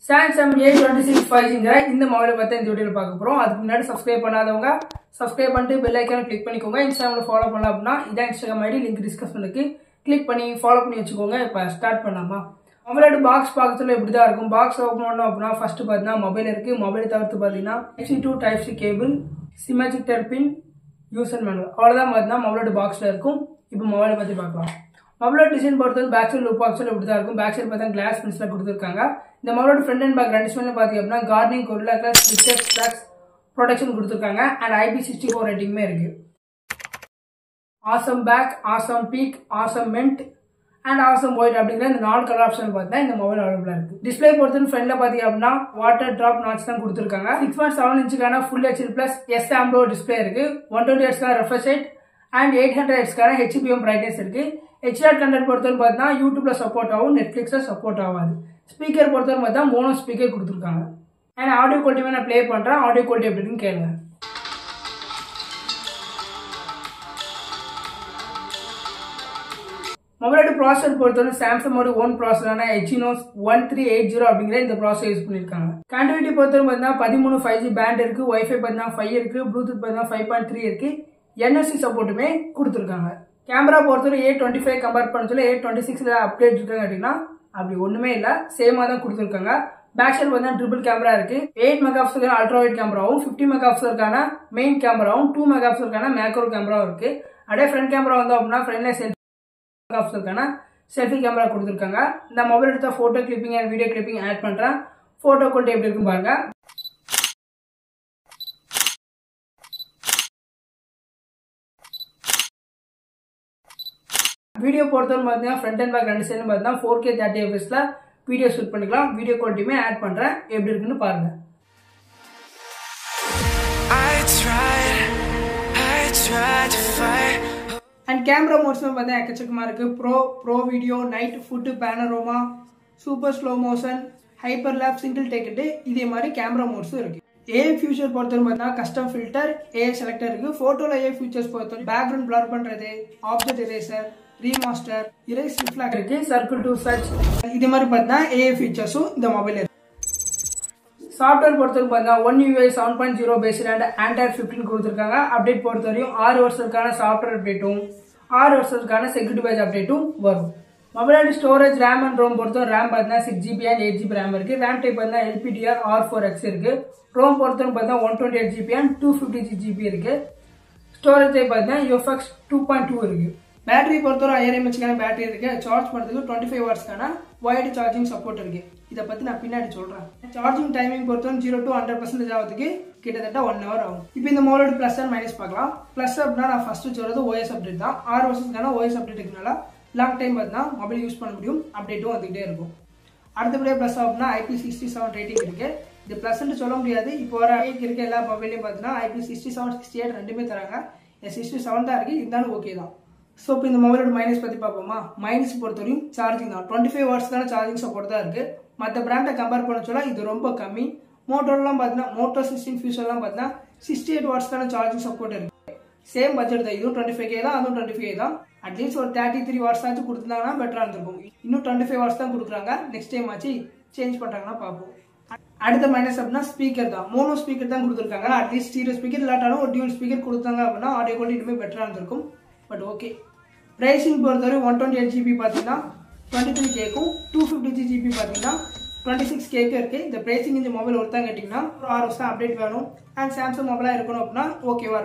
Samsung A26 5G இந்த மொபைலை பத்தி இந்த வீடியோல பார்க்க போறோம். அதுக்கு முன்னாடி Subscribe பண்ணாதவங்க Subscribe பண்ணிட்டு bell icon click பண்ணிக்கோங்க. Instagramல follow பண்ணலாம் அப்படினா இதான் Instagram ID லிங்க் டிஸ்கிரிப்ஷனுக்கு click பண்ணி follow பண்ணி வச்சுக்கோங்க. இப்போ ஸ்டார்ட் பண்ணலாமா? மொபைலோட பாக்ஸ் பார்க்கறதுல இப்படி தான் இருக்கும். பாக்ஸ் ஓபன் பண்ணோம் அப்படினா ஃபர்ஸ்ட் பார்த்தீங்கன்னா மொபைல் இருக்கு. மொபைல் தவிர்த்து பார்த்தீங்கன்னா Type-C to Type-C கேபிள், சிமேட்ரிக் டர்பின், யூசர் மேனுவல். அவ்வளவுதான் பார்த்தீங்கன்னா மொபைலோட பாக்ஸ்ல இருக்கும். இப்போ மொபைலை பத்தி பார்க்கலாம். மொபைலோட டிசைன் பொறுத்தவரை பேக் சைடு லுக் பாக்ஸ்ல இப்படி தான் இருக்கும். பேக் சைடு பார்த்தா கிளாஸ் ஃபினிஷ்ல கொடுத்திருக்காங்க. இந்த மொபைலோட ஃப்ரண்ட் அண்ட் பேக் ரெண்டு டிஸ்பிளேல பாத்தீங்க அப்படினா கார்னிங் கொரில்லா கிளாஸ் ஸ்டிக்கர் ஸ்லாக்ஸ் ப்ரொடெக்ஷன் கொடுத்திருக்காங்க அண்ட் IP64 ரேட்டிங்மே இருக்கு. Awesome black, awesome pink, awesome mint and awesome white அப்படிங்கிற இந்த 4 கலர் ஆப்ஷன் பார்த்தா இந்த மொபைல் அவைலபிளா இருக்கு. டிஸ்பிளே பொறுத்தவரை ஃப்ரண்ட்ல பாத்தீங்க அப்படின்னா வாட்டர் டிராப் நாட்ச் தான் கொடுத்திருக்காங்க. 6.7 இன்ச்சுக்கான full HD plus S AMOLED display இருக்கு. 120 Hz refresh rate and 800 Hz HPM brightness இருக்கு. HDR கண்டென்ட் பொறுத்தவரை பார்த்தா யூடியூப்ல சப்போர்ட் ஆகும், நெட்ஃபிளிக்ஸ்ல சப்போர்ட் ஆகாது. ஸ்பீக்கர் பொறுத்தவரை பார்த்தா மோனோ ஸ்பீக்கர் கொடுத்துருக்காங்க. அண்ட் ஆடியோ குவாலிட்டி நான் ப்ளே பண்றேன். ஆடியோ குவாலிட்டி எப்படின்னு கேளுங்க. மொபைலோட ப்ராசஸர் பொறுத்தவரை சாம்சங்கோட ஓன் ப்ராசஸரான Exynos 1380 அப்படிங்கிற இந்த ப்ராசஸர் யூஸ் பண்ணிருக்காங்க. கனெக்டிவிட்டி பொறுத்தவரை பார்த்தீங்கன்னா 13 5G பேண்ட் இருக்கு, வைஃபை பார்த்தீங்கன்னா 5 இருக்கு, ப்ளூடூத் பார்த்தீங்கன்னா 5.3 இருக்கு, NFC சப்போர்ட்டுமே கொடுத்துருக்காங்க. கேமரா பொறுத்தவரை A25 கம்பேர் பண்ண சொல்ல A26ல அப்டேட் இருக்காங்க அப்படின்னா அப்படி ஒண்ணுமே இல்ல, சேமா தான் கொடுத்துருக்காங்க. பேக் சைடு பார்த்தீங்கன்னா ட்ரிபிள் கேமரா இருக்கு. 8 மெகாபிக்சலுக்கான அல்ட்ரா வைட் கேமராவும் 50 மெகாபிக்சலுக்கான மெயின் கேமராவும் 2 மெகாபிக்சலுக்கான மேக்ரோ கேமராவும் இருக்கு. அப்படியே ஃப்ரண்ட் கேமரா வந்து அப்படின்னா ஃப்ரண்ட்ல மெகாபிக்சலுக்கான செல்ஃபி கேமரா கொடுத்துருக்காங்க. இந்த மொபைல் எடுத்த photo clipping and video clipping add பண்றேன். போட்டோ குவாலிட்டி எப்படி இருக்கும் பாருங்க. வீடியோ பொறுத்தவரை பார்த்தீங்கன்னா ஃப்ரண்ட் அண்ட் பேக் ரெண்டு சைடும் பார்த்தீங்கன்னா 4K 30 fps வீடியோ ஷூட் பண்ணிக்கலாம். வீடியோ குவாலிட்டியுமே ஆட் பண்றேன், எப்படி இருக்குன்னு பாருங்க. அண்ட் கேமரா மோட்ஸ்மே பார்த்தா எக்கச்சக்கமா இருக்கு. Pro video, night food, panorama, super slow motion, hyper lapse, single டேக்கெட், இதே மாதிரி கேமரா மோட்ஸும் இருக்கு. AI ஃபியூச்சர் பொறுத்தவரை பார்த்தா கஸ்டம் ஃபில்டர், AI செலக்டர் இருக்கு. போட்டோல AI ஃபியூச்சர்ஸ் பொறுத்தவரை பேக்ரவுண்ட் பிளர் பண்றது, object eraser, remaster, erase reflect இருக்கு, சர்க்கிள் டு சர்ச், இது மாதிரி பார்த்தா AI ஃபீச்சர்ஸும் இந்த மொபைல் இருக்கு. சாஃப்ட்வேர் பொறுத்தவரை பார்த்தா One UI 7.0 based and Android 15 கொடுத்திருக்காங்க. அப்டேட் பொறுத்தவரையும் 6 வருஷத்துக்கான சாஃப்ட்வேர் அப்டேட்டும் 6 வருஷத்துக்கான செக்யூரிட்டி பேட்ச் அப்டேட்டும் வரும். மொபைலோட ஸ்டோரேஜ் ரேம் அண்ட் ரோம் பொறுத்தவரை ரேம் பார்த்தா 6GB அண்ட் 8GB ரேம் இருக்கு. ரேம் டைப் பார்த்தா LPDR R4X இருக்கு. ரோம் பொறுத்தவரை பார்த்தா 128GB அண்ட் 256GB இருக்கு. ஸ்டோரேஜ் டைப் பார்த்தா UFX 2.2 இருக்கு. பேட்டரி பொறுத்தவரை 1000 mAh பேட்டரி இருக்கு. சார்ஜ் பண்ணுறதுக்கு 25 வாட்ஸ்க்கான வயர்டு சார்ஜிங் சப்போர்ட் இருக்கு. இதை பத்தி நான் பின்னாடி சொல்றேன். சார்ஜிங் டைமிங் பொறுத்தவரை 0 to 100% ஆகிறதுக்கு கிட்டத்தட்ட 1 hour ஆகும். இப்போ இந்த மொபைலோட பிளஸ் அண்ட் மைனஸ் பார்க்கலாம். பிளஸ் அப்படின்னா நான் ஃபர்ஸ்ட் சொல்றது OS அப்டேட் தான். 6 வருஷத்துக்கான OS அப்டேட் இருக்கனால லாங் டைம் பார்த்தீங்கன்னா மொபைல் யூஸ் பண்ண முடியும், அப்டேட்டும் வந்துகிட்டே இருக்கும். அடுத்தபடியாக பிளஸ் அப்படின்னா IP67 ரேட்டிங் இருக்கு. இது பிளஸ்ன்னு சொல்ல முடியாது. இப்போ வர இருக்க எல்லா மொபைலையும் பார்த்தீங்கன்னா IP67 68 ரெண்டுமே தராங்க. 67 தான் இருக்கு, இருந்தாலும் ஓகே தான். ஸோ இப்போ இந்த மொபைலோட மைனஸ் பத்தி பார்ப்போமா. மைனஸ் பொறுத்தவரையும் சார்ஜிங் தான். 25 வாட்ஸ்க்கான சார்ஜிங் சப்போர்ட் தான் இருக்கு. மற்ற பிராண்டை கம்பேர் பண்ண சொல்ல இது ரொம்ப கம்மி. மோட்டோலாம் பார்த்தீங்கன்னா Moto 16 ஃபியூச்சர்லாம் பார்த்தீங்கன்னா 68 வாட்ஸ்க்கான சார்ஜிங் சப்போர்ட் இருக்கு. சேம் பட்ஜெட் தான். இதுவும் 25K தான், அதுவும் 25K தான். அட்லீஸ்ட் ஒரு 33 வாட்ஸ் ஆச்சு கொடுத்துருந்தாங்கன்னா பெட்டரா இருந்திருக்கும். இன்னும் 25 வாட்ஸ் தான் கொடுக்குறாங்க. நெக்ஸ்ட் டைம் ஆச்சு சேஞ்ச் பண்றாங்கன்னா பார்ப்போம். அடுத்த மைனஸ் அப்படின்னா ஸ்பீக்கர் தான். மோனோ ஸ்பீக்கர் தான் கொடுத்துருக்காங்க. அட்லீஸ்ட் ஸ்டீரியோ ஸ்பீக்கர் இல்லாட்டாலும் ஒரு டியூல் ஸ்பீக்கர் கொடுத்தாங்க அப்படின்னா ஆடியோ குவாலிட்டி இன்னுமே பெட்டரா இருந்திருக்கும். But okay. பிரைசிங் பொறுத்தவரை 128GB பார்த்தீங்கன்னா 23Kக்கும் 256GB பார்த்தீங்கன்னா 26Kக்கு இருக்கு. இந்த பிரைசிங் இந்த மொபைல் ஒருத்தான் கேட்டீங்கன்னா 6 வருஷம் அப்டேட் வேணும் அண்ட் சாம்சங் மொபைலா இருக்கணும் அப்படின்னா ஓகேவா.